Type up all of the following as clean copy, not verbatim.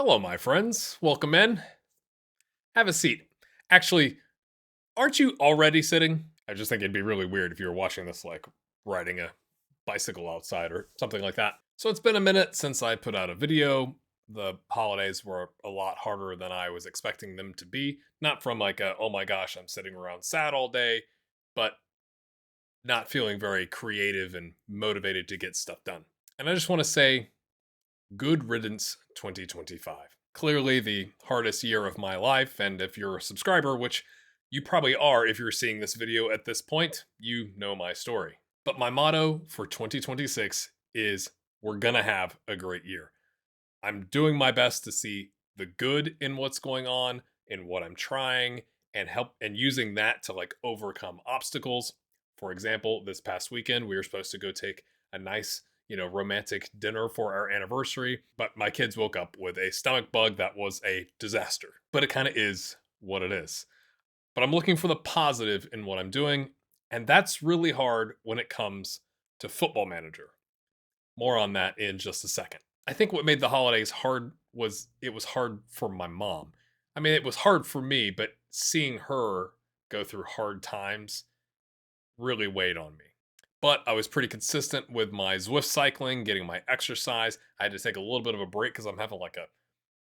Hello, my friends. Welcome in. Have a seat. Actually, aren't you already sitting? I just think it'd be really weird if you were watching this, like riding a bicycle outside or something like that. So it's been a minute since I put out a video. The holidays were a lot harder than I was expecting them to be. Not from like a, oh my gosh, I'm sitting around sad all day, but not feeling very creative and motivated to get stuff done. And I just want to say, good riddance 2025. Clearly the hardest year of my life, and if you're a subscriber, which you probably are if you're seeing this video at this point, you know my story. But my motto for 2026 is we're gonna have a great year. I'm doing my best to see the good in what's going on, in what I'm trying, and help and using that to like overcome obstacles. For example, this past weekend we were supposed to go take a nice, romantic dinner for our anniversary, but my kids woke up with a stomach bug that was a disaster. But it kind of is what it is. But I'm looking for the positive in what I'm doing, and that's really hard when it comes to Football Manager. More on that in just a second. I think what made the holidays hard was it was hard for my mom. I mean, it was hard for me, but seeing her go through hard times really weighed on me. But I was pretty consistent with my Zwift cycling, getting my exercise. I had to take a little bit of a break because I'm having like a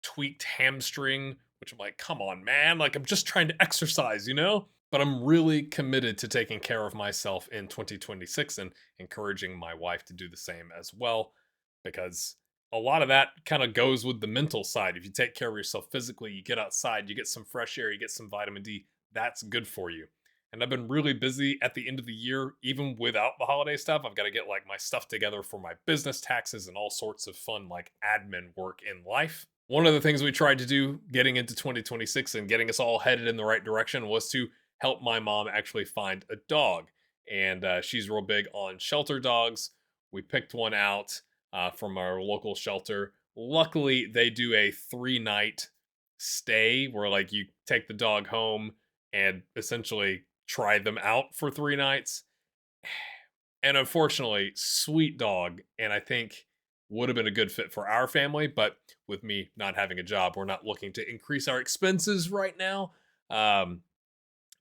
tweaked hamstring, which I'm like, come on, man. Like, I'm just trying to exercise, you know? But I'm really committed to taking care of myself in 2026 and encouraging my wife to do the same as well, because a lot of that kind of goes with the mental side. If you take care of yourself physically, you get outside, you get some fresh air, you get some vitamin D, that's good for you. And I've been really busy at the end of the year, even without the holiday stuff. I've got to get like my stuff together for my business taxes and all sorts of fun, like admin work in life. One of the things we tried to do getting into 2026 and getting us all headed in the right direction was to help my mom actually find a dog. And she's real big on shelter dogs. We picked one out from our local shelter. Luckily, they do a 3-night stay where like you take the dog home and essentially try them out for 3 nights. And unfortunately, sweet dog, and I think would have been a good fit for our family. But with me not having a job, we're not looking to increase our expenses right now. Um,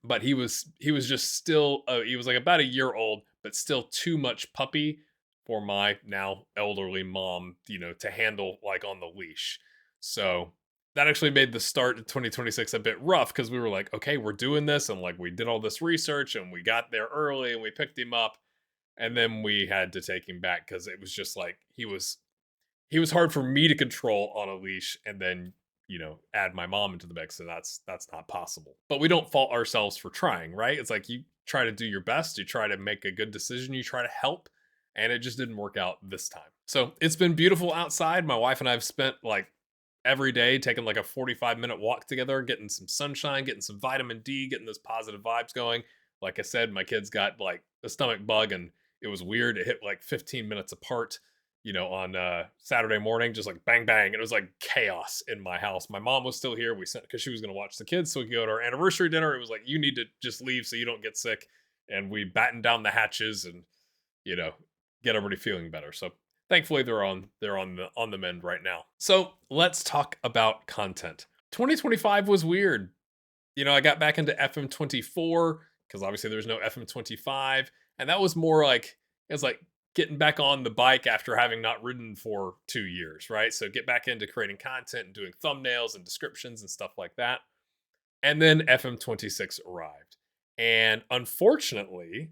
but he was just still he was like about a year old, but still too much puppy for my now elderly mom, to handle like on the leash. So that actually made the start of 2026 a bit rough because we were like, okay, we're doing this, and like we did all this research and we got there early and we picked him up, and then we had to take him back because it was just like he was hard for me to control on a leash and then add my mom into the mix, and that's not possible. But we don't fault ourselves for trying, right? It's like you try to do your best, you try to make a good decision, you try to help, and it just didn't work out this time. So it's been beautiful outside. My wife and I have spent like every day taking like a 45-minute walk together, getting some sunshine, getting some vitamin D, getting those positive vibes going. Like I said, my kids got like a stomach bug, and it was weird. It hit like 15 minutes apart, on Saturday morning, just like bang bang. And it was like chaos in my house. My mom was still here. We sent because she was going to watch the kids, so we could go to our anniversary dinner. It was like, you need to just leave so you don't get sick. And we battened down the hatches and you know get everybody feeling better. So thankfully they're on the mend right now. So let's talk about content. 2025 was weird. I got back into FM24 because obviously there's no FM25, and that was more like it's like getting back on the bike after having not ridden for 2 years, right? So get back into creating content and doing thumbnails and descriptions and stuff like that. And then FM26 arrived. And unfortunately,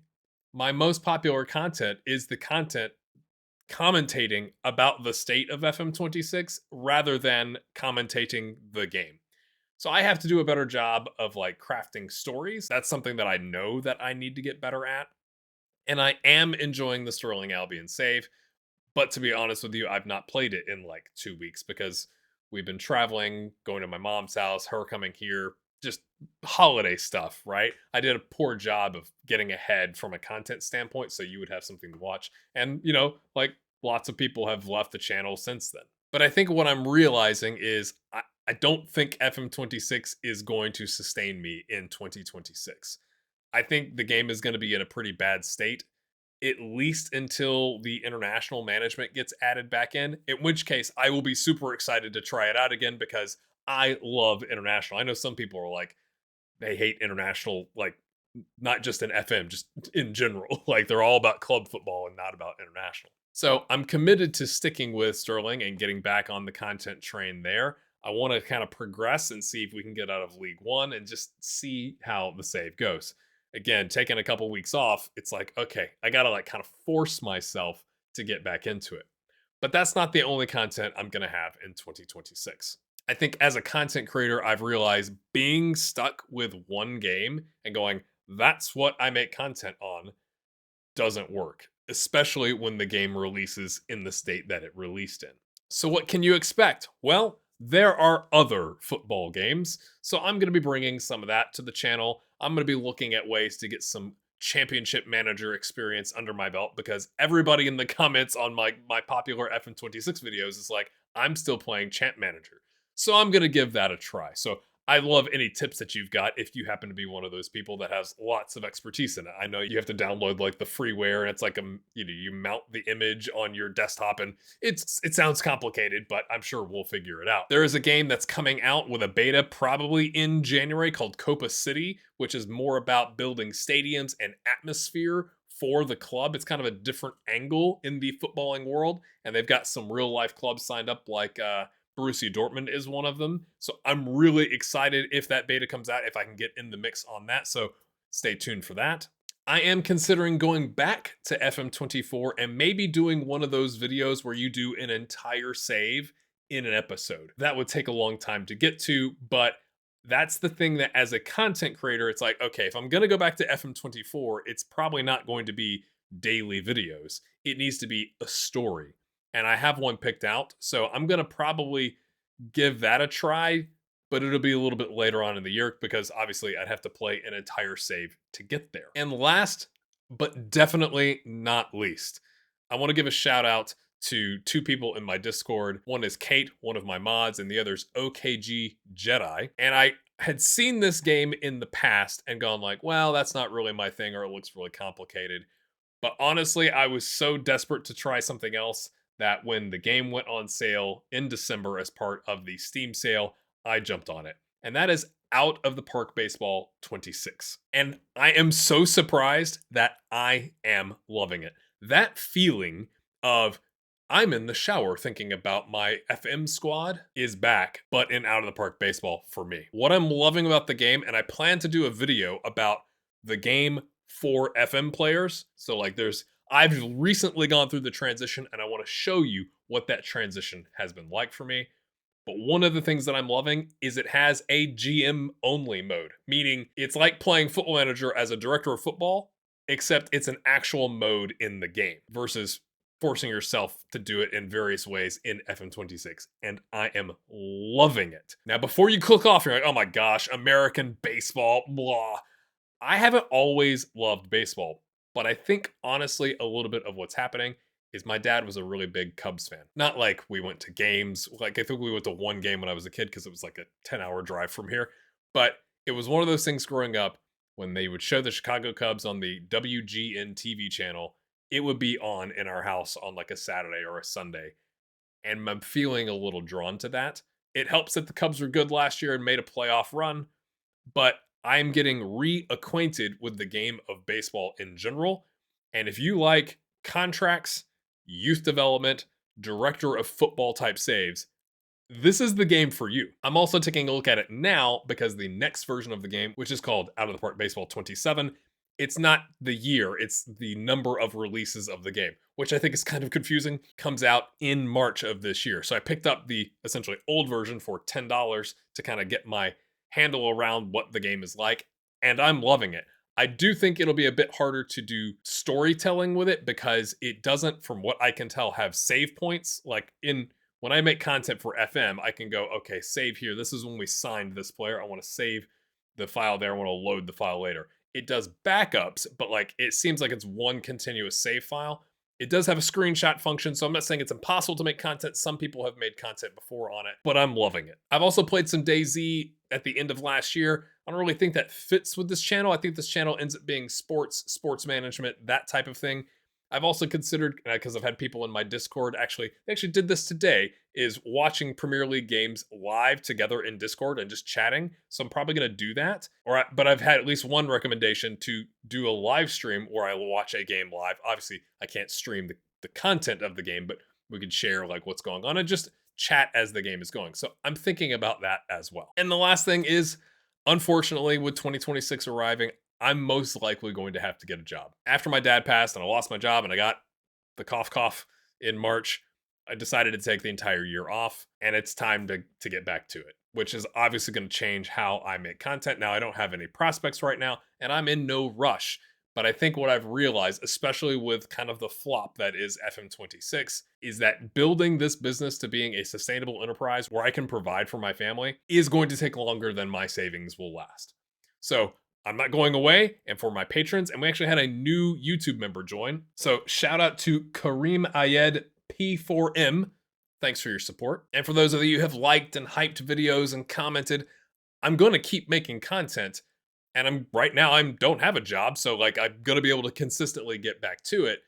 my most popular content is the content commentating about the state of FM26 rather than commentating the game. So I have to do a better job of like crafting stories. That's something that I know that I need to get better at. And I am enjoying the Sterling Albion save. But to be honest with you, I've not played it in like 2 weeks because we've been traveling, going to my mom's house, her coming here, just holiday stuff, right? I did a poor job of getting ahead from a content standpoint so you would have something to watch. And, like lots of people have left the channel since then. But I think what I'm realizing is I don't think FM26 is going to sustain me in 2026. I think the game is going to be in a pretty bad state. at least until the international management gets added back in which case I will be super excited to try it out again because I love international. I know some people are like, they hate international, like not just in FM, just in general. Like they're all about club football and not about international. So I'm committed to sticking with Sterling and getting back on the content train there. I want to kind of progress and see if we can get out of League One and just see how the save goes. Again, taking a couple weeks off, it's like, okay, I got to like kind of force myself to get back into it. But that's not the only content I'm going to have in 2026. I think as a content creator, I've realized being stuck with one game and going, that's what I make content on, doesn't work, especially when the game releases in the state that it released in. So, what can you expect? Well, there are other football games, so I'm going to be bringing some of that to the channel. I'm going to be looking at ways to get some championship manager experience under my belt because everybody in the comments on my popular FM26 videos is like, I'm still playing champ manager. So I'm going to give that a try. So I love any tips that you've got if you happen to be one of those people that has lots of expertise in it. I know you have to download like the freeware and it's like you mount the image on your desktop and it sounds complicated, but I'm sure we'll figure it out. There is a game that's coming out with a beta probably in January called Copa City, which is more about building stadiums and atmosphere for the club. It's kind of a different angle in the footballing world, and they've got some real life clubs signed up like Borussia Dortmund is one of them. So I'm really excited if that beta comes out, if I can get in the mix on that. So stay tuned for that. I am considering going back to FM24 and maybe doing one of those videos where you do an entire save in an episode. That would take a long time to get to, but that's the thing that as a content creator, it's like, okay, if I'm going to go back to FM24, it's probably not going to be daily videos. It needs to be a story. And I have one picked out. So I'm going to probably give that a try, but it'll be a little bit later on in the year because obviously I'd have to play an entire save to get there. And last, but definitely not least, I want to give a shout out to two people in my Discord. One is Kate, one of my mods, and the other's OKG Jedi. And I had seen this game in the past and gone like, well, that's not really my thing, or it looks really complicated. But honestly, I was so desperate to try something else that when the game went on sale in December as part of the Steam sale, I jumped on it. And that is Out of the Park Baseball 26. And I am so surprised that I am loving it. That feeling of I'm in the shower thinking about my FM squad is back, but in Out of the Park Baseball for me. What I'm loving about the game, and I plan to do a video about the game for FM players. So like I've recently gone through the transition and I want to show you what that transition has been like for me. But one of the things that I'm loving is it has a GM only mode, meaning it's like playing Football Manager as a director of football, except it's an actual mode in the game versus forcing yourself to do it in various ways in FM26. And I am loving it. Now, before you click off, you're like, oh my gosh, American baseball, blah. I haven't always loved baseball. But I think, honestly, a little bit of what's happening is my dad was a really big Cubs fan. Not like we went to games. Like, I think we went to one game when I was a kid because it was like a 10-hour drive from here. But it was one of those things growing up when they would show the Chicago Cubs on the WGN TV channel. It would be on in our house on like a Saturday or a Sunday. And I'm feeling a little drawn to that. It helps that the Cubs were good last year and made a playoff run. But I'm getting reacquainted with the game of baseball in general. And if you like contracts, youth development, director of football type saves, this is the game for you. I'm also taking a look at it now because the next version of the game, which is called Out of the Park Baseball 27, it's not the year, it's the number of releases of the game, which I think is kind of confusing, comes out in March of this year. So I picked up the essentially old version for $10 to kind of get my handle around what the game is like, and I'm loving it. I do think it'll be a bit harder to do storytelling with it because it doesn't, from what I can tell, have save points. Like when I make content for FM, I can go, okay, save here. This is when we signed this player. I want to save the file there. I want to load the file later. It does backups, but like it seems like it's one continuous save file. It does have a screenshot function, so I'm not saying it's impossible to make content. Some people have made content before on it, but I'm loving it. I've also played some DayZ at the end of last year. I don't really think that fits with this channel. I think this channel ends up being sports management, that type of thing. I've also considered, because I've had people in my Discord they actually did this today, is watching Premier League games live together in Discord and just chatting. So I'm probably going to do that. But I've had at least one recommendation to do a live stream where I will watch a game live. Obviously, I can't stream the content of the game, but we could share like what's going on and just chat as the game is going. So I'm thinking about that as well. And the last thing is, unfortunately, with 2026 arriving, I'm most likely going to have to get a job. After my dad passed and I lost my job and I got the cough in March, I decided to take the entire year off, and it's time to get back to it, which is obviously going to change how I make content. Now, I don't have any prospects right now, and I'm in no rush. But I think what I've realized, especially with kind of the flop that is FM26, is that building this business to being a sustainable enterprise where I can provide for my family is going to take longer than my savings will last. So I'm not going away, and for my patrons, and we actually had a new YouTube member join. So shout out to Kareem Ayed P4M. Thanks for your support. And for those of you who have liked and hyped videos and commented, I'm going to keep making content. And right now I don't have a job, so like I'm gonna be able to consistently get back to it.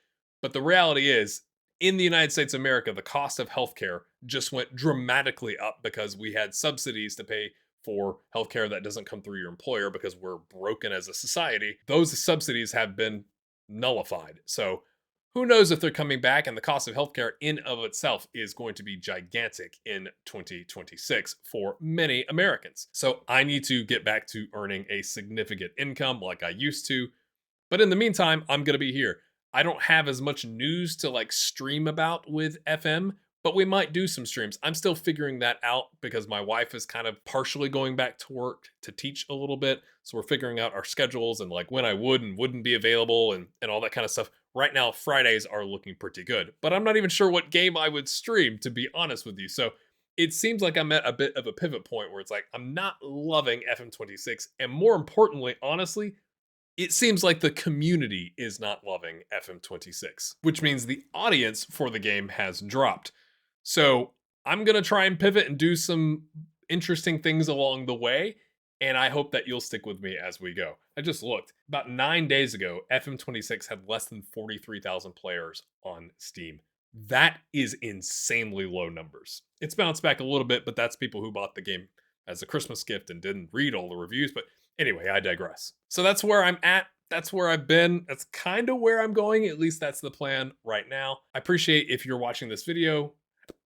But the reality is, in the United States of America, the cost of healthcare just went dramatically up because we had subsidies to pay for healthcare that doesn't come through your employer because we're broken as a society. Those subsidies have been nullified. So who knows if they're coming back, and the cost of healthcare in of itself is going to be gigantic in 2026 for many Americans. So I need to get back to earning a significant income like I used to. But in the meantime, I'm going to be here. I don't have as much news to like stream about with FM, but we might do some streams. I'm still figuring that out because my wife is kind of partially going back to work to teach a little bit. So we're figuring out our schedules and like when I would and wouldn't be available and all that kind of stuff. Right now, Fridays are looking pretty good, but I'm not even sure what game I would stream, to be honest with you. So it seems like I'm at a bit of a pivot point where it's like I'm not loving FM26. And more importantly, honestly, it seems like the community is not loving FM26, which means the audience for the game has dropped. So I'm going to try and pivot and do some interesting things along the way. And I hope that you'll stick with me as we go. I just looked. About 9 days ago, FM26 had less than 43,000 players on Steam. That is insanely low numbers. It's bounced back a little bit, but that's people who bought the game as a Christmas gift and didn't read all the reviews. But anyway, I digress. So that's where I'm at. That's where I've been. That's kind of where I'm going. At least that's the plan right now. I appreciate if you're watching this video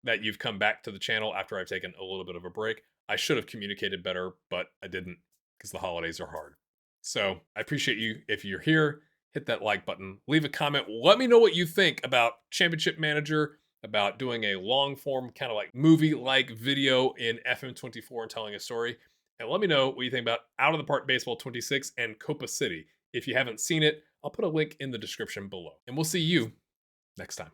that you've come back to the channel after I've taken a little bit of a break. I should have communicated better, but I didn't because the holidays are hard. So I appreciate you. If you're here, hit that like button, leave a comment. Let me know what you think about Championship Manager, about doing a long form kind of like movie-like video in FM24 and telling a story. And let me know what you think about Out of the Park Baseball 26 and Copa City. If you haven't seen it, I'll put a link in the description below. And we'll see you next time.